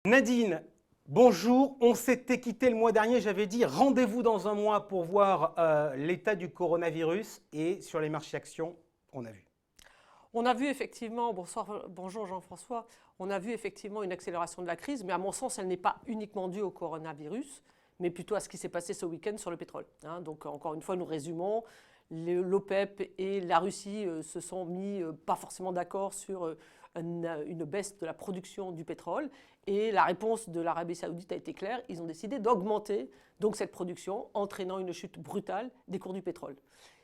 Nadine, bonjour. On s'était quitté le mois dernier, j'avais dit rendez-vous dans un mois pour voir l'état du coronavirus et sur les marchés actions, on a vu. On a vu effectivement, bonjour Jean-François, on a vu effectivement une accélération de la crise, mais à mon sens, elle n'est pas uniquement due au coronavirus, mais plutôt à ce qui s'est passé ce week-end sur le pétrole. Donc encore une fois, nous résumons, l'OPEP et la Russie se sont mis pas forcément d'accord sur une baisse de la production du pétrole, et la réponse de l'Arabie Saoudite a été claire, ils ont décidé d'augmenter donc cette production, entraînant une chute brutale des cours du pétrole.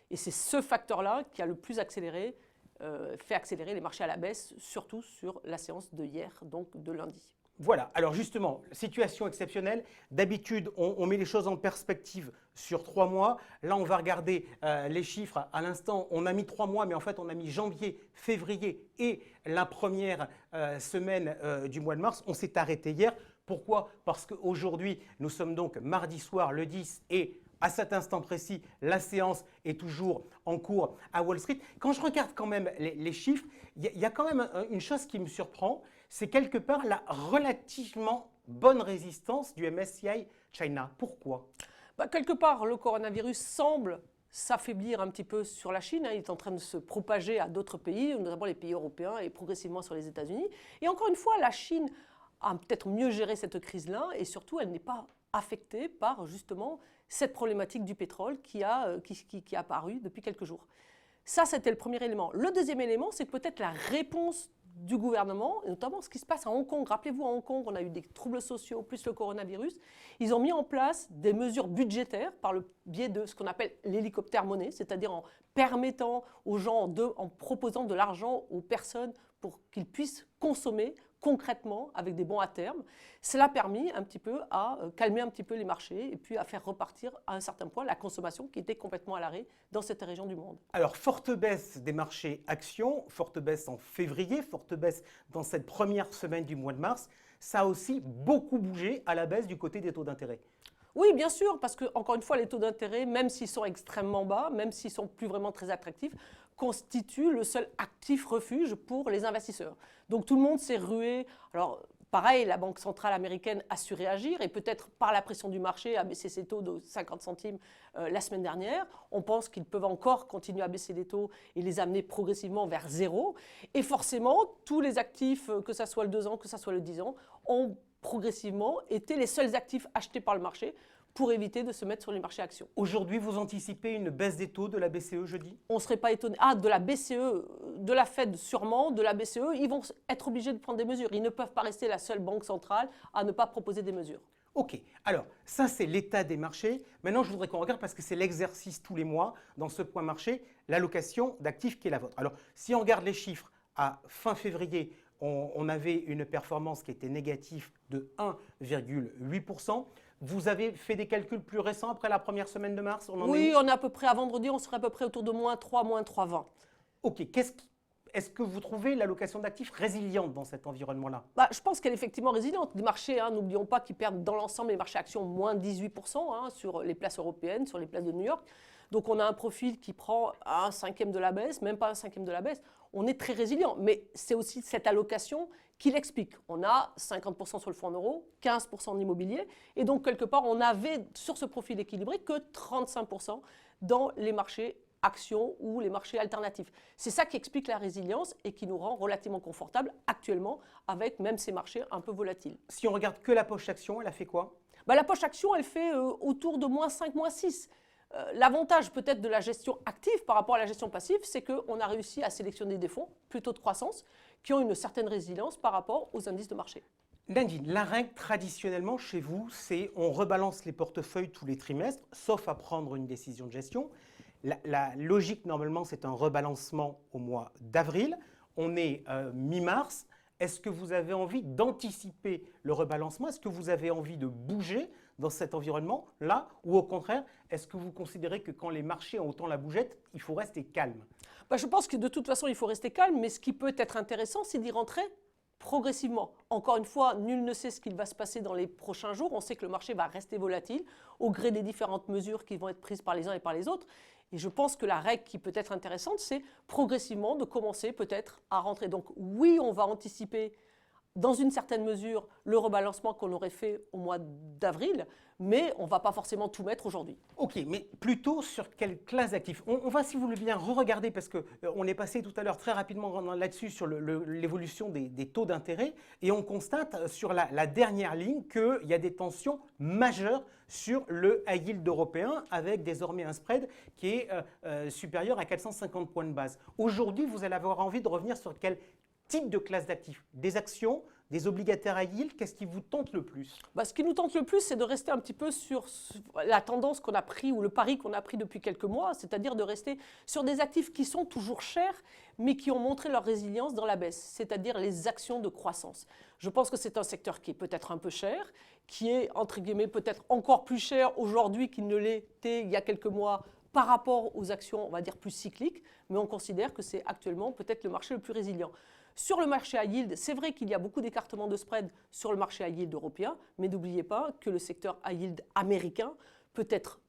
Et c'est ce facteur-là qui a le plus fait accélérer les marchés à la baisse, surtout sur la séance de hier, donc de lundi. Voilà, alors justement, situation exceptionnelle. D'habitude, on met les choses en perspective sur 3 mois. Là, on va regarder les chiffres. À l'instant, on a mis 3 mois, mais en fait, on a mis janvier, février et la première semaine du mois de mars. On s'est arrêté hier. Pourquoi? Parce qu'aujourd'hui, nous sommes donc mardi soir, le 10, et à cet instant précis, la séance est toujours en cours à Wall Street. Quand je regarde quand même les chiffres, il y a quand même une chose qui me surprend, c'est quelque part la relativement bonne résistance du MSCI China. Pourquoi? Quelque part, le coronavirus semble s'affaiblir un petit peu sur la Chine. Il est en train de se propager à d'autres pays, notamment les pays européens et progressivement sur les États-Unis. Et encore une fois, la Chine a peut-être mieux géré cette crise-là et surtout, elle n'est pas affectée par justement cette problématique du pétrole qui a apparu depuis quelques jours. Ça, c'était le premier élément. Le deuxième élément, c'est peut-être la réponse du gouvernement, et notamment ce qui se passe à Hong Kong. Rappelez-vous, à Hong Kong, on a eu des troubles sociaux plus le coronavirus. Ils ont mis en place des mesures budgétaires par le biais de ce qu'on appelle l'hélicoptère monnaie, c'est-à-dire en permettant aux gens, en proposant de l'argent aux personnes pour qu'ils puissent consommer concrètement avec des bons à terme. Cela a permis un petit peu à calmer un petit peu les marchés et puis à faire repartir à un certain point la consommation qui était complètement à l'arrêt dans cette région du monde. Alors, forte baisse des marchés actions, forte baisse en février, forte baisse dans cette première semaine du mois de mars. Ça a aussi beaucoup bougé à la baisse du côté des taux d'intérêt. Oui, bien sûr, parce que, encore une fois, les taux d'intérêt, même s'ils sont extrêmement bas, même s'ils sont plus vraiment très attractifs, constituent le seul actif refuge pour les investisseurs. Donc tout le monde s'est rué. Alors, pareil, la Banque centrale américaine a su réagir et peut-être par la pression du marché a baissé ses taux de 50 centimes la semaine dernière. On pense qu'ils peuvent encore continuer à baisser les taux et les amener progressivement vers zéro. Et forcément, tous les actifs, que ce soit le 2 ans, que ce soit le 10 ans, ont progressivement été les seuls actifs achetés par le marché pour éviter de se mettre sur les marchés actions. Aujourd'hui, vous anticipez une baisse des taux de la BCE jeudi? On ne serait pas étonné. Ah, de la BCE, de la Fed sûrement, de la BCE, ils vont être obligés de prendre des mesures. Ils ne peuvent pas rester la seule banque centrale à ne pas proposer des mesures. Ok, alors ça c'est l'état des marchés. Maintenant je voudrais qu'on regarde, parce que c'est l'exercice tous les mois dans ce point marché, l'allocation d'actifs qui est la vôtre. Alors si on regarde les chiffres, à fin février, on avait une performance qui était négative de 1,8%. Vous avez fait des calculs plus récents après la première semaine de mars? Oui, on est à peu près, à vendredi, on serait à peu près autour de -3, -3,20. Ok, est-ce que vous trouvez l'allocation d'actifs résiliente dans cet environnement-là? Je pense qu'elle est effectivement résiliente. Les marchés, n'oublions pas qu'ils perdent dans l'ensemble les marchés actions moins 18% sur les places européennes, sur les places de New York. Donc on a un profil qui prend un cinquième de la baisse, même pas un cinquième de la baisse. On est très résilient, mais c'est aussi cette allocation qui l'explique. On a 50% sur le fonds en euros, 15% en immobilier, et donc quelque part on avait sur ce profil équilibré que 35% dans les marchés actions ou les marchés alternatifs. C'est ça qui explique la résilience et qui nous rend relativement confortables actuellement avec même ces marchés un peu volatiles. Si on regarde que la poche action, elle a fait quoi? La poche action, elle fait autour de -5, -6. L'avantage peut-être de la gestion active par rapport à la gestion passive, c'est qu'on a réussi à sélectionner des fonds plutôt de croissance qui ont une certaine résilience par rapport aux indices de marché. Nadine, la règle traditionnellement chez vous, c'est on rebalance les portefeuilles tous les trimestres, sauf à prendre une décision de gestion. La logique, normalement, c'est un rebalancement au mois d'avril. On est mi-mars. Est-ce que vous avez envie d'anticiper le rebalancement? Est-ce que vous avez envie de bouger dans cet environnement-là? Ou au contraire, est-ce que vous considérez que quand les marchés ont autant la bougette, il faut rester calme? Je pense que de toute façon, il faut rester calme, mais ce qui peut être intéressant, c'est d'y rentrer progressivement. Encore une fois, nul ne sait ce qu'il va se passer dans les prochains jours. On sait que le marché va rester volatile au gré des différentes mesures qui vont être prises par les uns et par les autres. Et je pense que la règle qui peut être intéressante, c'est progressivement de commencer peut-être à rentrer. Donc oui, on va anticiper dans une certaine mesure le rebalancement qu'on aurait fait au mois d'avril, mais on ne va pas forcément tout mettre aujourd'hui. Ok, mais plutôt sur quelle classe d'actifs? On va, si vous voulez bien, re-regarder, parce qu'on est passé tout à l'heure très rapidement là-dessus sur l'évolution des taux d'intérêt, et on constate sur la dernière ligne qu'il y a des tensions majeures sur le high yield européen, avec désormais un spread qui est supérieur à 450 points de base. Aujourd'hui, vous allez avoir envie de revenir sur quel type de classe d'actifs? Des actions, des obligataires high yield? Qu'est-ce qui vous tente le plus? Ce qui nous tente le plus, c'est de rester un petit peu sur la tendance qu'on a pris ou le pari qu'on a pris depuis quelques mois, c'est-à-dire de rester sur des actifs qui sont toujours chers, mais qui ont montré leur résilience dans la baisse, c'est-à-dire les actions de croissance. Je pense que c'est un secteur qui est peut-être un peu cher, qui est, entre guillemets, peut-être encore plus cher aujourd'hui qu'il ne l'était il y a quelques mois par rapport aux actions, on va dire, plus cycliques, mais on considère que c'est actuellement peut-être le marché le plus résilient. Sur le marché high yield, c'est vrai qu'il y a beaucoup d'écartements de spread sur le marché high yield européen, mais n'oubliez pas que le secteur high yield américain peut être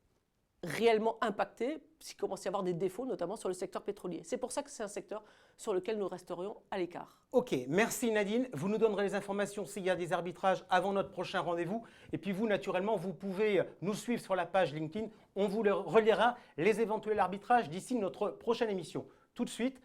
réellement impacté s'il commence à y avoir des défauts, notamment sur le secteur pétrolier. C'est pour ça que c'est un secteur sur lequel nous resterions à l'écart. Ok, merci Nadine. Vous nous donnerez les informations s'il y a des arbitrages avant notre prochain rendez-vous. Et puis vous, naturellement, vous pouvez nous suivre sur la page LinkedIn. On vous relaiera les éventuels arbitrages d'ici notre prochaine émission. Tout de suite,